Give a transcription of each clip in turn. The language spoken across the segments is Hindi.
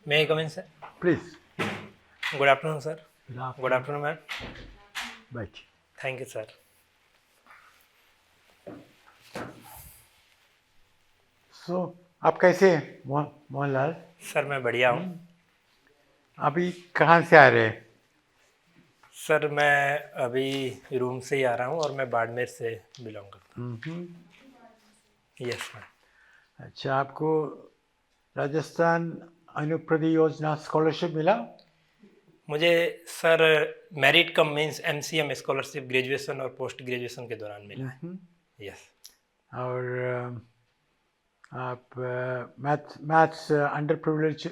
May I come in, sir? Please. Good afternoon, sir. Good afternoon, ma'am. बैठिए। Thank you, sir. आप कैसे हैं मोहनलाल? सर मैं बढ़िया हूँ। अभी कहाँ से आ रहे हैं? सर मैं अभी रूम से ही आ रहा हूँ और मैं बाड़मेर से बिलोंग करता हूँ। Yes ma'am. अच्छा, आपको राजस्थान अनुप्रति योजना स्कॉलरशिप मिला? मुझे sir merit come means MCM scholarship graduation और पोस्ट ग्रेजुएशन के दौरान मिला है। यस। और आप मैथ्स अंडर प्रिविलेज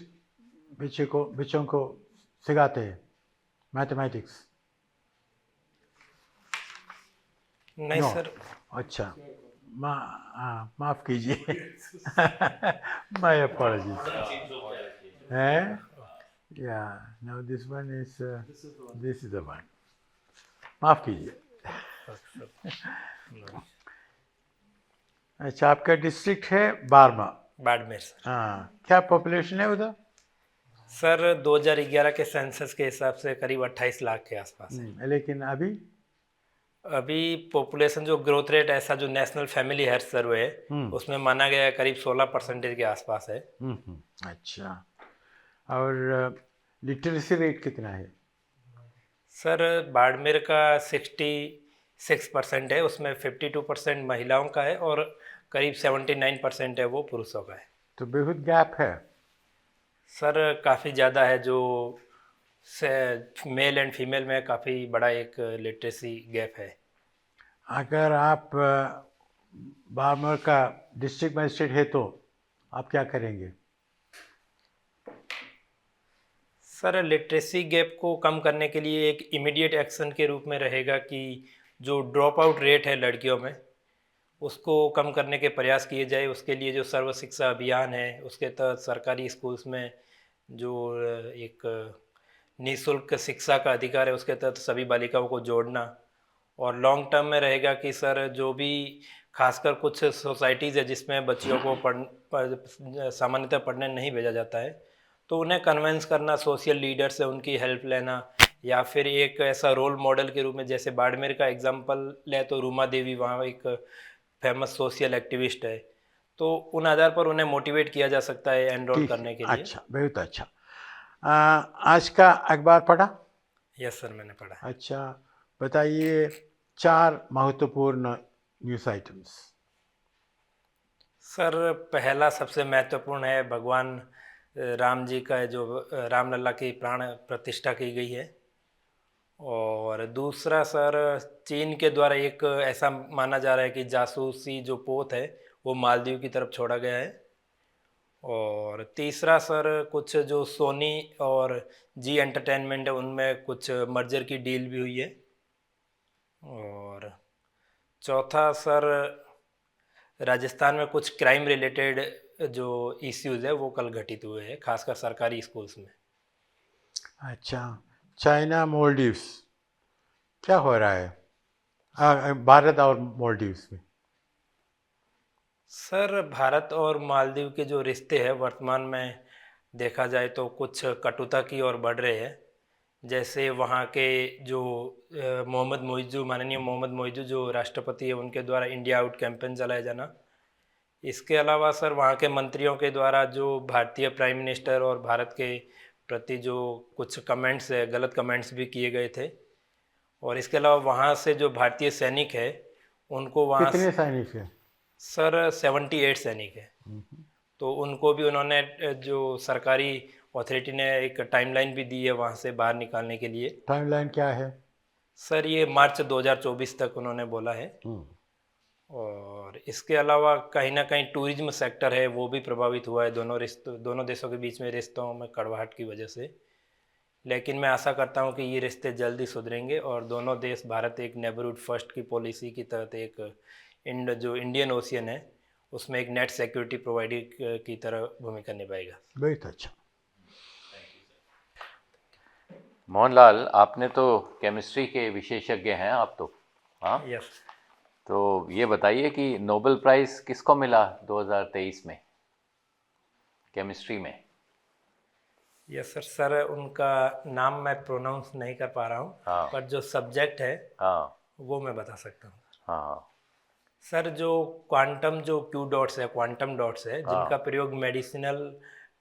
बच्चों को सिखाते हैं मैथमेटिक्स? नहीं नो। सर। अच्छा, माफ़ कीजिए। माय अपॉलजीज है। Yeah, now this one is this is the one. माफ़ कीजिए। अच्छा, आपका डिस्ट्रिक्ट है बारमा? बाड़मेर सर। हाँ, क्या पॉपुलेशन है उधर? सर 2011 के सेंसस के हिसाब से करीब 28 लाख के आसपास है। लेकिन अभी पॉपुलेशन जो ग्रोथ रेट ऐसा जो नेशनल फैमिली हेल्थ सर्वे है उसमें माना गया है करीब 16% के आसपास है। अच्छा, और लिटरेसी रेट कितना है? सर बाड़मेर का 66% है, उसमें 52% महिलाओं का है और करीब 79% है वो पुरुषों का है। तो बहुत गैप है। सर काफ़ी ज़्यादा है, जो मेल एंड फीमेल में काफ़ी बड़ा एक लिटरेसी गैप है। अगर आप बारमर का डिस्ट्रिक्ट मजिस्ट्रेट है तो आप क्या करेंगे? सर लिटरेसी गैप को कम करने के लिए एक इमीडिएट एक्शन के रूप में रहेगा कि जो ड्रॉप आउट रेट है लड़कियों में उसको कम करने के प्रयास किए जाए। उसके लिए जो सर्व शिक्षा अभियान है उसके तहत सरकारी स्कूल्स में जो एक निःशुल्क शिक्षा का अधिकार है उसके तहत सभी बालिकाओं को जोड़ना। और लॉन्ग टर्म में रहेगा कि सर जो भी खासकर कुछ सोसाइटीज़ है जिसमें बच्चियों को सामान्यतः पढ़ने नहीं भेजा जाता है तो उन्हें कन्वेंस करना, सोशल लीडर से उनकी हेल्प लेना, या फिर एक ऐसा रोल मॉडल के रूप में जैसे बाड़मेर का एग्जांपल ले तो रूमा देवी वहाँ एक फेमस सोशल एक्टिविस्ट है, तो उन आधार पर उन्हें मोटिवेट किया जा सकता है एनरोल ठीक है, करने के लिए। अच्छा, बहुत अच्छा। आज का अखबार पढ़ा? यस सर मैंने पढ़ा। अच्छा, बताइए 4 महत्वपूर्ण न्यूज़ आइटम्स। सर पहला सबसे महत्वपूर्ण है भगवान राम जी का जो रामलला की प्राण प्रतिष्ठा की गई है। और दूसरा सर चीन के द्वारा एक ऐसा माना जा रहा है कि जासूसी जो पोत है वो मालदीव की तरफ छोड़ा गया है। और तीसरा सर कुछ जो सोनी और जी एंटरटेनमेंट है उनमें कुछ मर्जर की डील भी हुई है। और चौथा सर राजस्थान में कुछ क्राइम रिलेटेड जो इश्यूज है वो कल घटित हुए हैं खासकर सरकारी स्कूल्स में। अच्छा, चाइना मालदीव्स क्या हो रहा है भारत और मालदीव्स में? सर भारत और मालदीव के जो रिश्ते हैं वर्तमान में देखा जाए तो कुछ कटुता की ओर बढ़ रहे हैं। जैसे वहाँ के जो मोहम्मद मोइजू, माननीय मोहम्मद मोइजू जो राष्ट्रपति है उनके द्वारा इंडिया आउट कैंपेन चलाया जाना। इसके अलावा सर वहाँ के मंत्रियों के द्वारा जो भारतीय प्राइम मिनिस्टर और भारत के प्रति जो कुछ कमेंट्स है, गलत कमेंट्स भी किए गए थे। और इसके अलावा वहाँ से जो भारतीय सैनिक है उनको वहाँ कितने सैनिक हैं? सर 78 सैनिक है। तो उनको भी उन्होंने जो सरकारी अथॉरिटी ने एक टाइमलाइन भी दी है वहाँ से बाहर निकालने के लिए। टाइमलाइन क्या है? सर ये मार्च 2024 तक उन्होंने बोला है। और इसके अलावा कहीं ना कहीं टूरिज्म सेक्टर है वो भी प्रभावित हुआ है दोनों देशों के बीच में रिश्तों में कड़वाहट की वजह से। लेकिन मैं आशा करता हूँ कि ये रिश्ते जल्दी सुधरेंगे और दोनों देश, भारत एक नेबरहुड फर्स्ट की पॉलिसी की तहत एक जो इंडियन ओशियन है उसमें एक नेट सिक्योरिटी प्रोवाइडर की तरह भूमिका निभाएगा। बहुत अच्छा। मोहनलाल, आपने तो केमिस्ट्री के विशेषज्ञ हैं आप तो, हाँ? यस। तो ये बताइए कि नोबेल प्राइज़ किसको मिला 2023 में केमिस्ट्री में? Yes sir. सर उनका नाम मैं प्रोनाउंस नहीं कर पा रहा हूँ, हाँ पर जो सब्जेक्ट है हाँ वो मैं बता सकता हूँ। हाँ सर जो क्वांटम जो क्यू डॉट्स है, क्वांटम डॉट्स है, जिनका हाँ प्रयोग मेडिसिनल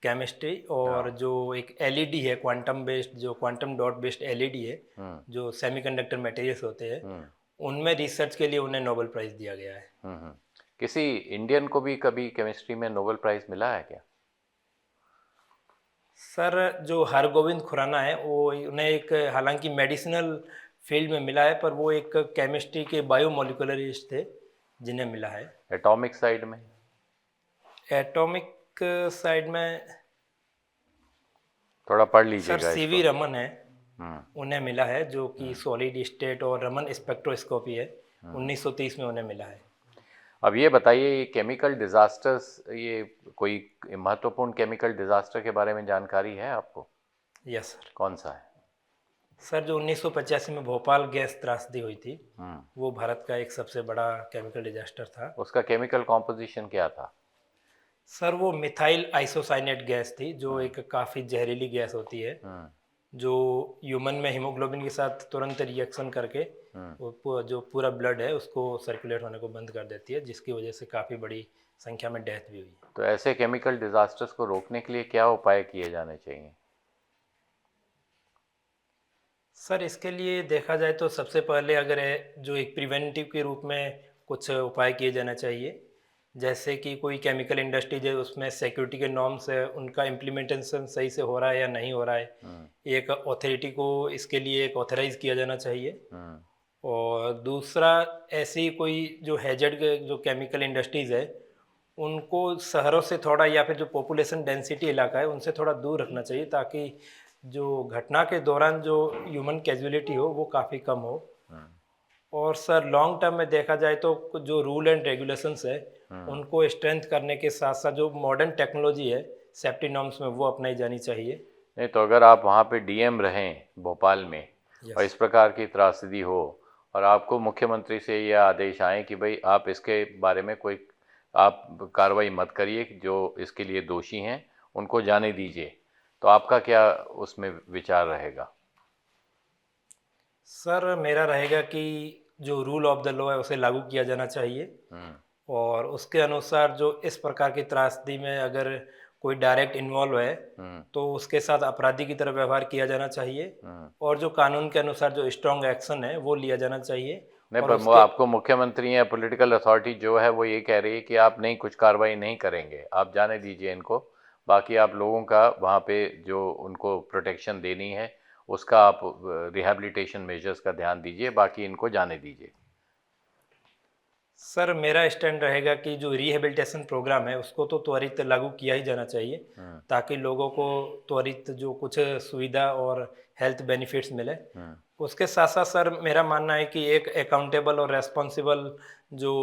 केमिस्ट्री और हाँ। जो एक एलईडी है, क्वांटम बेस्ड जो क्वांटम डॉट बेस्ड एलईडी है, हम्म जो सेमीकंडक्टर मटेरियल्स होते हैं, हम्म उनमें रिसर्च के लिए उन्हें नोबेल प्राइज़ दिया गया है। हम्म। किसी इंडियन को भी कभी केमिस्ट्री में नोबेल प्राइज़ मिला है क्या? सर जो हरगोविंद खुराना है वो, उन्हें एक हालांकि मेडिसिनल फील्ड में मिला है, पर वो एक केमिस्ट्री के बायोमोलिकुलरिस्ट थे जिन्हें मिला है। एटॉमिक साइड में? एटॉमिक साइड में थोड़ा पढ़ सर लीजिएगा इसको। सीवी रमन है, हम्म उन्हें मिला है, जो कि सॉलिड स्टेट और रमन स्पेक्ट्रोस्कोपी है, 1930 में उन्हें मिला है। अब ये बताइए, ये केमिकल डिजास्टर्स, ये कोई महत्वपूर्ण केमिकल डिजास्टर के बारे में जानकारी है आपको? Yes sir. कौन सा है? सर जो 1985 में भोपाल गैस त्रासदी हुई थी, हम्म। वो भारत का एक सबसे बड़ा केमिकल डिजास्टर था। उसका केमिकल कॉम्पोजिशन क्या था? सर वो मिथाइल आइसोसाइनेट गैस थी, जो एक काफ़ी जहरीली गैस होती है, हम्म जो ह्यूमन में हीमोग्लोबिन के साथ तुरंत रिएक्शन करके हम्म। वो जो पूरा ब्लड है उसको सर्कुलेट होने को बंद कर देती है, जिसकी वजह से काफ़ी बड़ी संख्या में डेथ भी हुई। तो ऐसे केमिकल डिजास्टर्स को रोकने के लिए क्या उपाय किए जाने चाहिए? सर इसके लिए देखा जाए तो सबसे पहले अगर जो एक प्रिवेंटिव के रूप में कुछ उपाय किए जाना चाहिए, जैसे कि कोई केमिकल इंडस्ट्री जो उसमें सिक्योरिटी के नॉर्म्स है, उनका इम्प्लीमेंटेशन सही से हो रहा है या नहीं हो रहा है, हम्म एक अथॉरिटी को इसके लिए एक ऑथराइज किया जाना चाहिए। हम्म और दूसरा, ऐसी कोई जो हैजर्ड के जो केमिकल इंडस्ट्रीज़ है, उनको शहरों से थोड़ा, या फिर जो पॉपुलेशन डेंसिटी इलाका है उनसे थोड़ा दूर रखना चाहिए, ताकि जो घटना के दौरान जो ह्यूमन कैजुअलिटी हो वो काफ़ी कम हो। हम्म और सर लॉन्ग टर्म में देखा जाए तो जो रूल एंड रेगुलेशंस है, हम्म। उनको स्ट्रेंथ करने के साथ साथ जो मॉडर्न टेक्नोलॉजी है सेफ्टी नॉर्म्स में, वो अपनाई जानी चाहिए। नहीं तो अगर आप वहाँ पे डीएम रहें भोपाल में और यस। इस प्रकार की त्रासदी हो और आपको मुख्यमंत्री से ये आदेश आए कि भाई आप इसके बारे में कोई आप कार्रवाई मत करिए, जो इसके लिए दोषी हैं उनको जाने दीजिए, तो आपका क्या उसमें विचार रहेगा? सर मेरा रहेगा कि जो रूल ऑफ द लॉ है उसे लागू किया जाना चाहिए, हम्म और उसके अनुसार जो इस प्रकार की त्रासदी में अगर कोई डायरेक्ट इन्वॉल्व है, हम्म तो उसके साथ अपराधी की तरह व्यवहार किया जाना चाहिए, हम्म। और जो कानून के अनुसार जो स्ट्रॉन्ग एक्शन है वो लिया जाना चाहिए। नहीं और पर उसके आपको मुख्यमंत्री या पॉलिटिकल अथॉरिटी जो है वो ये कह रही है कि आप नहीं, कुछ कार्रवाई नहीं करेंगे, आप जाने दीजिए इनको, बाकी आप लोगों का वहाँ पे जो उनको प्रोटेक्शन देनी है उसका आप रिहैबिलिटेशन मेजर्स का ध्यान दीजिए, बाकी इनको जाने दीजिए। सर मेरा स्टैंड रहेगा कि जो रिहेबिलिटेशन प्रोग्राम है उसको तो त्वरित लागू किया ही जाना चाहिए, हम्म ताकि लोगों को त्वरित जो कुछ सुविधा और हेल्थ बेनिफिट्स मिले। हम्म उसके साथ साथ सर मेरा मानना है कि एक अकाउंटेबल और रेस्पॉन्सिबल जो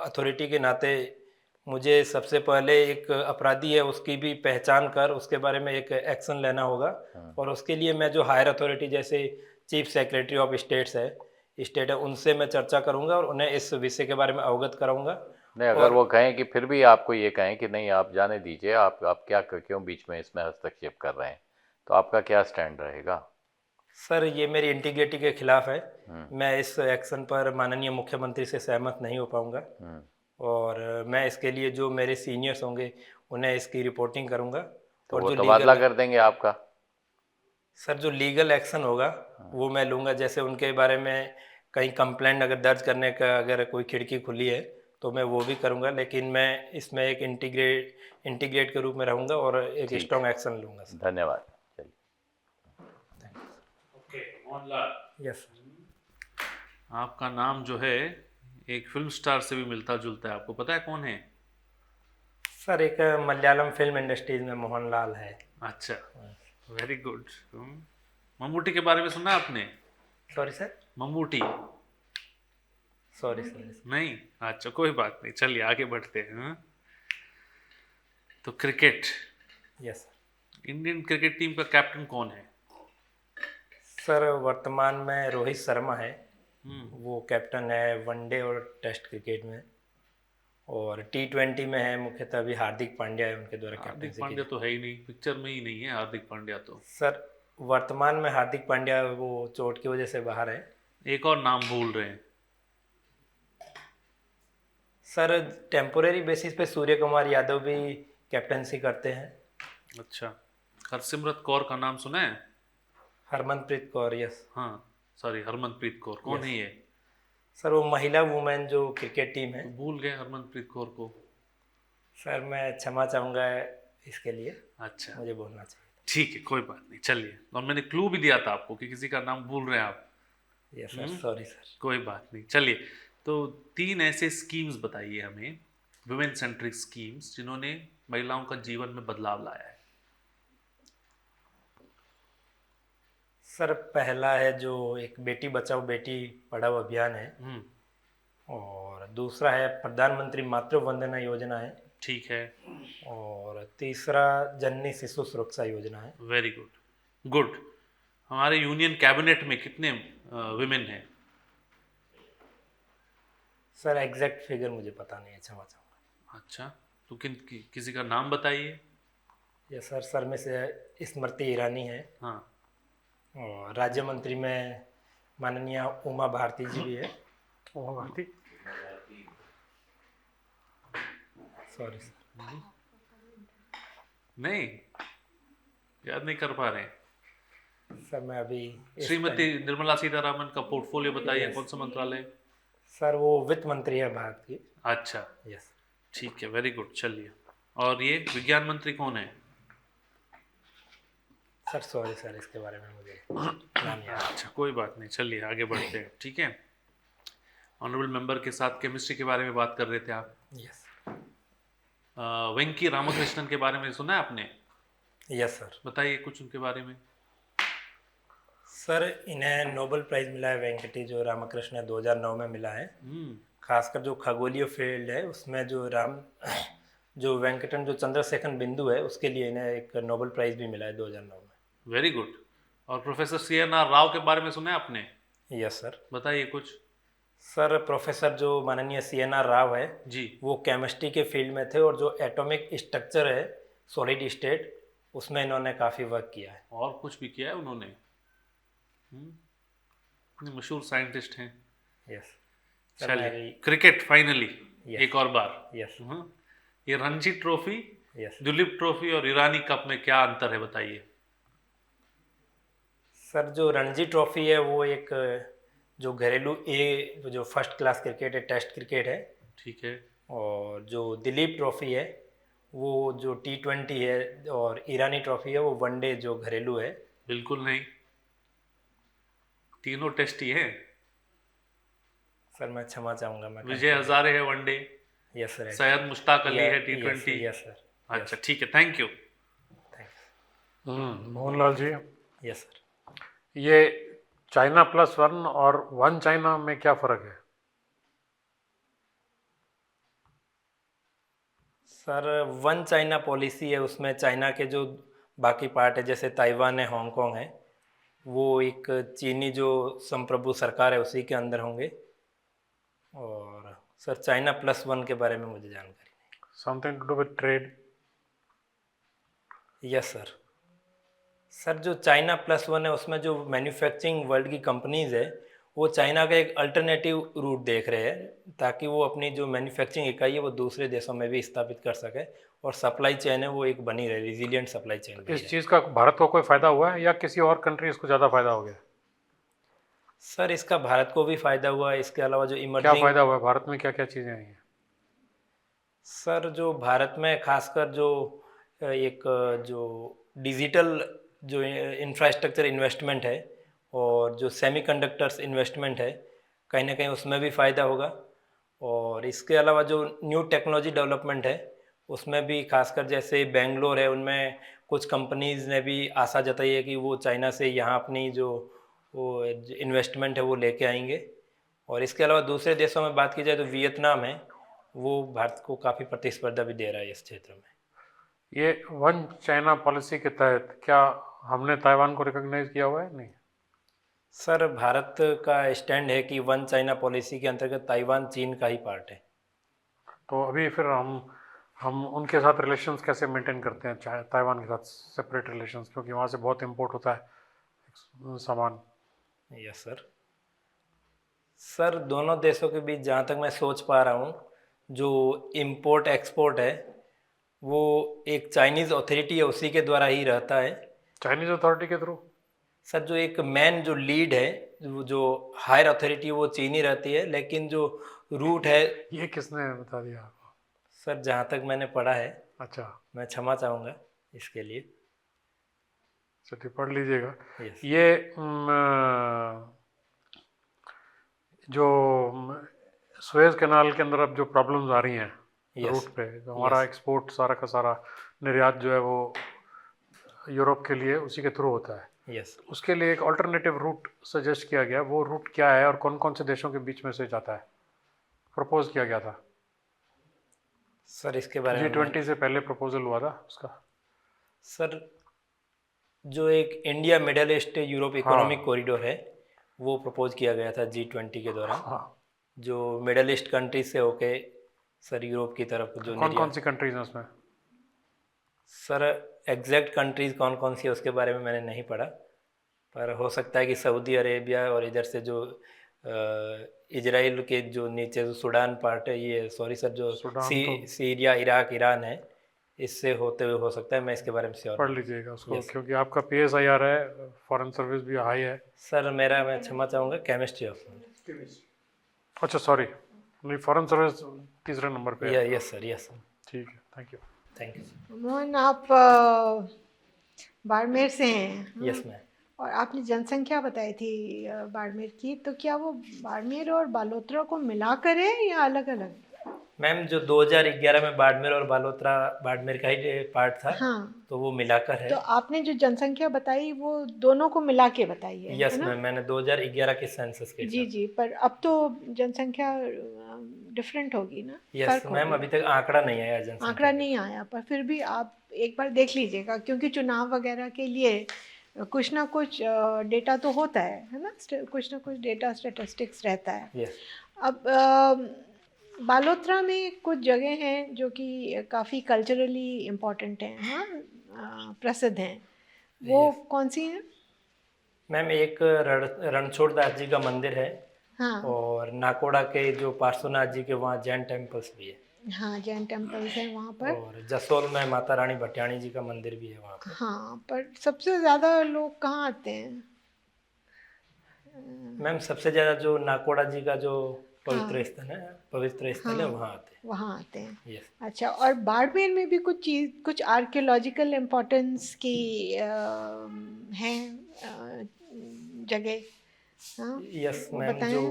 अथॉरिटी के नाते, मुझे सबसे पहले एक अपराधी है उसकी भी पहचान कर उसके बारे में एक एक्शन लेना होगा। हम्म। और उसके लिए मैं जो हायर अथॉरिटी जैसे चीफ सेक्रेटरी ऑफ स्टेट है, उनसे मैं चर्चा करूंगा और उन्हें इस विषय के बारे में अवगत कराऊंगा। नहीं, अगर और वो कहें कि फिर भी आपको ये कहें कि नहीं आप जाने दीजिए, आप क्या क्यों बीच में इसमें हस्तक्षेप कर रहे हैं, तो आपका क्या स्टैंड रहेगा? सर ये मेरी इंटीग्रिटी के खिलाफ है, हम्म मैं इस एक्शन पर माननीय मुख्यमंत्री से सहमत नहीं हो पाऊंगा, हम्म। और मैं इसके लिए जो मेरे सीनियर्स होंगे उन्हें इसकी रिपोर्टिंग करूंगा। तो और वो जो तबादला लीगल, कर देंगे आपका? सर जो लीगल एक्शन होगा वो मैं लूँगा, जैसे उनके बारे में कहीं कंप्लेंट अगर दर्ज करने का अगर कोई खिड़की खुली है तो मैं वो भी करूँगा, लेकिन मैं इसमें एक इंटीग्रेट के रूप में रहूँगा और एक ठीक स्ट्रॉन्ग है, एक्शन लूँगा सर। धन्यवाद। चलिए। Okay Mohanlal, yes sir. आपका नाम जो है एक फिल्म स्टार से भी मिलता जुलता है, आपको पता है कौन है? सर एक मलयालम फिल्म इंडस्ट्रीज में मोहनलाल है। अच्छा, वेरी गुड। मम्मूटी के बारे में सुना आपने? Sorry sir. Mammootty? Sorry sir. नहीं? अच्छा कोई बात नहीं, चलिए आगे बढ़ते हैं। हाँ? तो cricket, yes Indian cricket team का कैप्टन कौन है? सर वर्तमान में रोहित शर्मा है, हम्म वो कैप्टन है वनडे और टेस्ट क्रिकेट में। और T20 में है मुख्यतः अभी हार्दिक पांड्या है उनके द्वारा हार्दिक कैप्टनसी की पांड्या तो है ही नहीं, पिक्चर में ही नहीं है हार्दिक पांड्या तो। सर वर्तमान में हार्दिक पांड्या वो चोट की वजह से बाहर है। एक और नाम भूल रहे हैं। सर टेम्पोरेरी बेसिस पे सूर्य कुमार यादव भी कैप्टनसी करते हैं। अच्छा, हरसिमरत कौर का नाम सुना है? हरमनप्रीत कौर, यस। हाँ, सॉरी, हरमनप्रीत कौर कौन Yes. है ये? सर वो महिला वुमेन जो क्रिकेट टीम है। भूल गए हरमनप्रीत कौर को। सर मैं क्षमा चाहूँगा इसके लिए, अच्छा, मुझे बोलना चाहिए। ठीक है, कोई बात नहीं, चलिए। और मैंने क्लू भी दिया था आपको कि किसी का नाम भूल रहे हैं आप। Yes sir, sorry sir. कोई बात नहीं, चलिए। तो 3 ऐसे स्कीम्स बताइए हमें, वुमेन सेंट्रिक स्कीम्स, जिन्होंने महिलाओं का जीवन में बदलाव लाया है। सर पहला है जो एक बेटी बचाओ बेटी पढ़ाओ अभियान है, हम्म, और दूसरा है प्रधानमंत्री मातृ वंदना योजना है, ठीक है, और तीसरा जननी शिशु सुरक्षा योजना है। Very good, good. हमारे यूनियन कैबिनेट में कितने विमेन हैं? सर एग्जैक्ट फिगर मुझे पता नहीं है, क्षमा चाहूँगा। अच्छा, तो किसी का नाम बताइए। यस सर में से स्मृति ईरानी है, हाँ, और राज्य मंत्री में माननीय उमा भारती जी भी है। उमा भारती, सॉरी सर, नहीं याद नहीं कर पा रहे हैं। सर मैं अभी श्रीमती निर्मला सीतारामन का पोर्टफोलियो बताइए, Yes. कौन सा मंत्रालय? सर वो वित्त मंत्री है भारत की। अच्छा, यस ठीक है, वेरी गुड, चलिए। और ये विज्ञान मंत्री कौन है? सर, सॉरी सर, इसके बारे में मुझे नाम याद। अच्छा, कोई बात नहीं, चलिए आगे बढ़ते हैं, ठीक है। ऑनरेबल मेंबर के साथ केमिस्ट्री के बारे में बात कर रहे थे आप। यस वेंकी रामकृष्णन के बारे में सुना है आपने? Yes sir. बताइए कुछ उनके बारे में। सर इन्हें नोबेल प्राइज मिला है, वेंकटी जो रामकृष्ण 2009 में मिला है। खासकर जो खगोलीय फील्ड है उसमें जो वेंकटन जो चंद्रशेखर बिंदु है उसके लिए इन्हें एक नोबेल प्राइज भी मिला है 2009 में। Very good. और प्रोफेसर CNR राव के बारे में सुना है आपने? Yes sir. बताइए कुछ। सर प्रोफेसर जो माननीय CNR राव है जी, वो केमिस्ट्री के फील्ड में थे, और जो एटॉमिक स्ट्रक्चर है सॉलिड स्टेट उसमें इन्होंने काफ़ी वर्क किया है। और कुछ भी किया है उन्होंने। इतने मशहूर साइंटिस्ट हैं। यस चलिए, क्रिकेट फाइनली Yes. एक और बार। यस ये Ranji trophy, yes. Duleep trophy और ईरानी कप में क्या अंतर है बताइए। सर जो रणजी ट्रॉफी है वो एक जो घरेलू जो फर्स्ट क्लास क्रिकेट है, टेस्ट क्रिकेट है, ठीक है। और जो दिलीप ट्रॉफी है वो जो T20 है, और ईरानी ट्रॉफी है वो वनडे जो घरेलू है। बिल्कुल नहीं, तीनों टेस्ट ही है। सर मैं क्षमा चाहूँगा, मैं विजय हजारे है one day, yes sir. Syed Mushtaq Ali है T20। Yes sir. अच्छा, ठीक है, thank you. Thanks. Mohanlal ji, yes sir. ये चाइना +1 और 1 चाइना में क्या फ़र्क है? सर 1 चाइना पॉलिसी है, उसमें चाइना के जो बाकी पार्ट है जैसे ताइवान है, हांगकांग है, वो एक चीनी जो संप्रभु सरकार है उसी के अंदर होंगे। और सर चाइना +1 के बारे में मुझे जानकारी नहीं। Something to do with trade? Yes sir. Sir जो चाइना +1 है उसमें जो मैन्युफैक्चरिंग वर्ल्ड की कंपनीज है वो चाइना का एक अल्टरनेटिव रूट देख रहे हैं, ताकि वो अपनी जो मैन्युफैक्चरिंग इकाई है वो दूसरे देशों में भी स्थापित कर सके, और सप्लाई चेन है वो एक बनी रहे, रिजिलियंट सप्लाई चेन। इस चीज़ का भारत को कोई फ़ायदा हुआ है या किसी और कंट्रीज को ज़्यादा फ़ायदा हो गया? सर इसका भारत को भी फायदा हुआ है, इसके अलावा जो क्या इमर्जिंग। फ़ायदा हुआ है भारत में, क्या क्या चीज़ें आई हैं? सर जो भारत में खासकर जो एक जो डिजिटल जो इंफ्रास्ट्रक्चर इन्वेस्टमेंट है और जो सेमीकंडक्टर्स इन्वेस्टमेंट है, कहीं ना कहीं उसमें भी फ़ायदा होगा। और इसके अलावा जो न्यू टेक्नोलॉजी डेवलपमेंट है उसमें भी खासकर जैसे बेंगलोर है, उनमें कुछ कंपनीज ने भी आशा जताई है कि वो चाइना से यहाँ अपनी जो वो इन्वेस्टमेंट है वो लेके आएंगे। और इसके अलावा दूसरे देशों में बात की जाए तो वियतनाम है, वो भारत को काफ़ी प्रतिस्पर्धा भी दे रहा है इस क्षेत्र में। ये 1 चाइना पॉलिसी के तहत क्या हमने ताइवान को रिकॉग्नाइज किया हुआ है? नहीं। सर भारत का स्टैंड है कि 1 चाइना पॉलिसी के अंतर्गत ताइवान चीन का ही पार्ट है। तो अभी फिर हम उनके साथ रिलेशंस कैसे मेंटेन करते हैं, चाहे ताइवान के साथ सेपरेट रिलेशंस, क्योंकि वहाँ से बहुत इंपोर्ट होता है सामान। Yes sir. सर दोनों देशों के बीच जहाँ तक मैं सोच पा रहा हूँ, जो इम्पोर्ट एक्सपोर्ट है वो एक चाइनीज़ अथॉरिटी है उसी के द्वारा ही रहता है। चाइनीज अथॉरिटी के थ्रू? सर जो एक मेन जो लीड है, जो हायर अथॉरिटी वो चीनी रहती है, लेकिन जो रूट है। ये किसने बता दिया आपको? सर जहाँ तक मैंने पढ़ा है, अच्छा, मैं क्षमा चाहूँगा इसके लिए। चलिए पढ़ लीजिएगा। यस। ये जो सुएज कैनाल के अंदर अब जो प्रॉब्लम्स आ रही हैं Yes. रूट पे, तो हमारा एक्सपोर्ट सारा का सारा निर्यात जो है वो यूरोप के लिए उसी के थ्रू होता है। यस। उसके लिए एक अल्टरनेटिव रूट सजेस्ट किया गया। वो रूट क्या है और कौन कौन से देशों के बीच में से जाता है, प्रपोज किया गया था? सर इसके बारे में G20 से पहले प्रपोजल हुआ था उसका। सर जो एक India middle east Europe economic corridor है वो प्रपोज किया गया था G20 के दौरान। हाँ, जो मिडल ईस्ट कंट्रीज से होके सर यूरोप की तरफ जो कौन कौन सी कंट्रीज हैं उसमें? सर एग्जैक्ट कंट्रीज कौन कौन सी है उसके बारे में मैंने नहीं पढ़ा, पर हो सकता है कि सऊदी अरेबिया और इधर से जो इजराइल के जो नीचे जो सूडान पार्ट है, ये सॉरी सर जो सीरिया इराक ईरान है, इससे होते हुए हो सकता है। मैं इसके बारे में श्योर पढ़ लीजिएगा उसको। yes. क्योंकि आपका PSIR है, फॉरेन सर्विस भी हाई है। सर मेरा, मैं क्षमा चाहूँगा, केमिस्ट्री ऑफ। अच्छा सॉरी, नहीं फॉरेन सर्विस तीसरे नंबर पे है। Yes sir, yes sir. ठीक है, thank you. Thank you. Mohan, आप बाड़मेर से हैं? Yes ma'am. और आपने जनसंख्या बताई थी बाड़मेर की, तो क्या वो बाड़मेर और बालोतरा को मिलाकर है या अलग अलग? मैम जो 2011 में बाड़मेर और बालोतरा बाड़मेर का ही पार्ट था। हाँ, तो वो मिलाकर है। तो आपने जो जनसंख्या बताई वो दोनों को मिला के बताई है? यस मैम, मैंने 2011 के सेंसस के जी जी, पर अब तो जनसंख्या डिफरेंट होगी ना? यस मैम, अभी तक आंकड़ा नहीं आया जनसंख्या। आंकड़ा नहीं आया, पर फिर भी आप एक बार देख लीजिएगा, क्योंकि चुनाव वगैरह के लिए कुछ ना कुछ डेटा तो होता है ना, कुछ ना कुछ डेटा स्टेटिस्टिक्स रहता है। यस। अब बालोतरा में कुछ जगह हैं जो कि काफ़ी कल्चरली इम्पोर्टेंट हैं, हाँ, प्रसिद्ध हैं। वो कौन सी हैं? मैम एक रणछोड़ दास जी का मंदिर है। हाँ। और नाकोड़ा के जो पार्श्वनाथ जी के वहाँ जैन टेम्पल्स भी है। हाँ, जैन टेम्पल्स हैं वहाँ पर। और जसोल में माता रानी भटियाणी जी का मंदिर भी है वहाँ पर। हाँ, पर सबसे ज़्यादा लोग कहाँ आते हैं? मैम सबसे ज़्यादा जो नाकोड़ा जी का जो पवित्र स्थल है, पवित्र स्थल है, वहाँ आते हैं। वहाँ आते हैं। यस। अच्छा, और बाड़मेर में भी कुछ आर्कियोलॉजिकल इम्पोर्टेंस की हैं जगह? हाँ, यस मैम, बताएं जो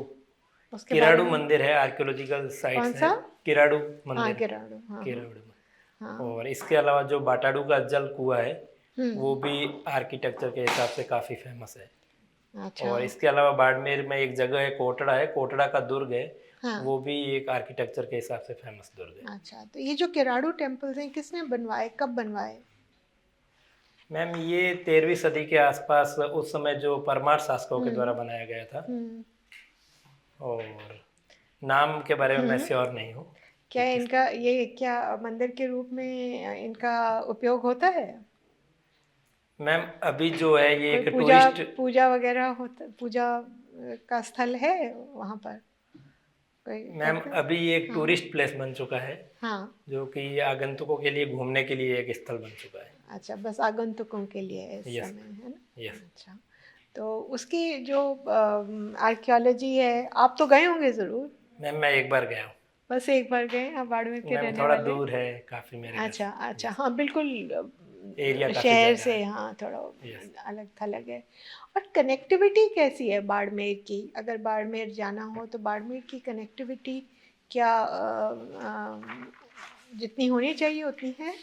उसके किराड़ू मंदिर है, आर्कियोलॉजिकल साइट है। किराड़ू मंदिर। हाँ, किराड़ू, हाँ, किराड़ू। हाँ। और इसके अलावा जो बाटाडू का जल कुआं है वो भी आर्किटेक्चर के हिसाब से काफ़ी फेमस है। अच्छा। और इसके अलावा बाड़मेर में एक जगह है कोटड़ा है, कोटड़ा का दुर्ग है। हाँ। वो भी एक आर्किटेक्चर के हिसाब से फेमस दुर्ग है। अच्छा, तो ये जो किराड़ू टेम्पल्स हैं किसने बनवाए, कब बनवाए? मैम ये 13वीं सदी के आसपास, उस समय जो परमार शासकों के द्वारा बनाया गया था। और नाम के बारे में मैं श्योर नहीं हूँ। क्या इनका ये क्या मंदिर के रूप में इनका उपयोग होता है? मैम अभी जो है ये एक पूजा वगैरह होता, पूजा का स्थल है वहाँ पर? मैम अभी ये एक टूरिस्ट प्लेस बन चुका है। हाँ। जो कि आगंतुकों के लिए घूमने के लिए एक स्थल बन चुका है। अच्छा, बस आगंतुकों के लिए इस समय, है ना? यस। अच्छा, तो उसकी जो आर्कियोलॉजी है, आप तो गए होंगे ज़रूर? मैम मैं एक बार गया हूँ। बस एक बार गए? आप बाड़मेर के रहने थोड़ा वाले? दूर है काफ़ी मेरे। अच्छा अच्छा, हाँ बिल्कुल, एरिया शहर से हाँ थोड़ा अलग थलग है। और कनेक्टिविटी कैसी है बाड़मेर की? अगर बाड़मेर जाना हो तो बाड़मेर की कनेक्टिविटी क्या जितनी होनी चाहिए उतनी है?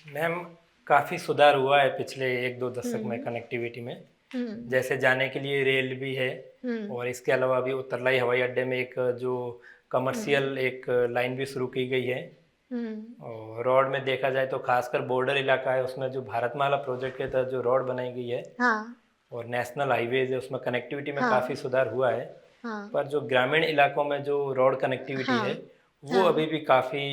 मैम काफ़ी सुधार हुआ है पिछले 1-2 दशक में कनेक्टिविटी में। जैसे जाने के लिए रेल भी है। और इसके अलावा अभी उत्तरलाई हवाई अड्डे में एक जो कमर्शियल एक लाइन भी शुरू की गई है। और रोड में देखा जाए तो खासकर बॉर्डर इलाका है, उसमें जो भारतमाला प्रोजेक्ट के तहत जो रोड बनाई गई है। हाँ। और नेशनल हाईवेज है, उसमें कनेक्टिविटी में काफ़ी सुधार हुआ है। पर जो ग्रामीण इलाकों में जो रोड कनेक्टिविटी है वो हाँ। अभी भी काफ़ी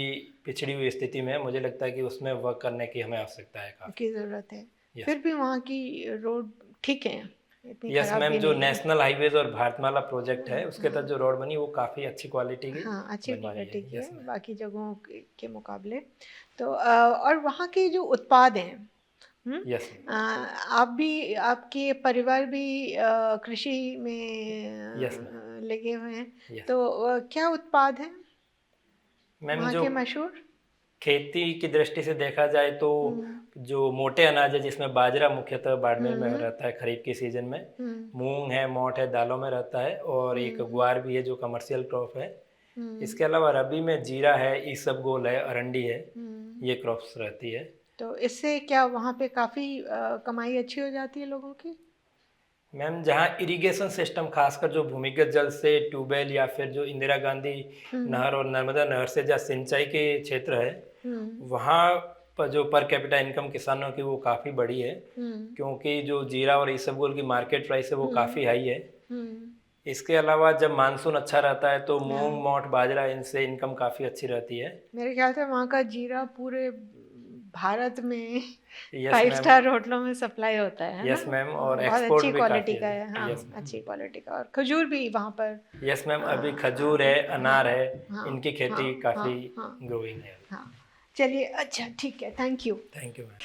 पिछड़ी हुई स्थिति में है। मुझे लगता है कि उसमें वर्क करने की हमें आवश्यकता है काफ़ी। की ज़रूरत है। Yes. फिर भी वहाँ की रोड ठीक है, इतनी यस खराब मैम, भी जो नहीं है। नेशनल हाईवेज और भारतमाला प्रोजेक्ट है उसके हाँ। तहत जो रोड बनी वो काफ़ी अच्छी क्वालिटी की हाँ, अच्छी बनी हुई क्वालिटी की यस है मैम। बाकी जगहों के मुकाबले। तो और वहाँ के जो उत्पाद हैं, यस आप भी, आपके परिवार भी कृषि में यस मैम। लगे हुए हैं, यस तो क्या उत्पाद हैं मैम, वहाँ जो के मशहूर? खेती की दृष्टि से देखा जाए तो हम्म जो मोटे अनाज है जिसमें बाजरा मुख्यतः बाड़मेर में हम्म रहता है खरीफ के सीजन में, हम्म मूंग है, मोठ है, दालों में रहता है, और एक हम्म ग्वार भी है जो कमर्शियल क्रॉप है। हम्म इसके अलावा रबी में जीरा है, ईसबगोल है, अरंडी है, हम्म। ये क्रॉप्स रहती है। तो इससे क्या वहाँ पे काफ़ी कमाई अच्छी हो जाती है लोगों की? मैम, जहाँ इरिगेशन सिस्टम खासकर जो भूमिगत जल से ट्यूबवेल या फिर जो इंदिरा गांधी नहर और नर्मदा नहर से जहाँ सिंचाई के क्षेत्र है, हम्म वहाँ पर जो पर कैपिटा इनकम किसानों की वो काफ़ी बड़ी है, हम्म क्योंकि जो जीरा और इसबगोल की मार्केट प्राइस है वो काफ़ी हाई है। हम्म। इसके अलावा जब मानसून अच्छा रहता है तो मूंग, हाँ। मोठ, बाजरा, इनसे इनकम काफ़ी अच्छी रहती है। मेरे ख्याल से वहाँ का जीरा पूरे भारत में यस 5 मैम। स्टार होटलों में सप्लाई होता है यस ना? मैम, और बहुत एक्सपोर्ट अच्छी भी क्वालिटी काफ़ी का है। हाँ, यस मैम। अच्छी क्वालिटी का, और खजूर भी वहाँ पर। यस मैम, अभी हाँ, खजूर है, अनार है, हाँ, इनकी खेती हाँ, काफ़ी हाँ, ग्रोइंग है। हाँ। चलिए, अच्छा ठीक है, thank you. Thank you ma'am.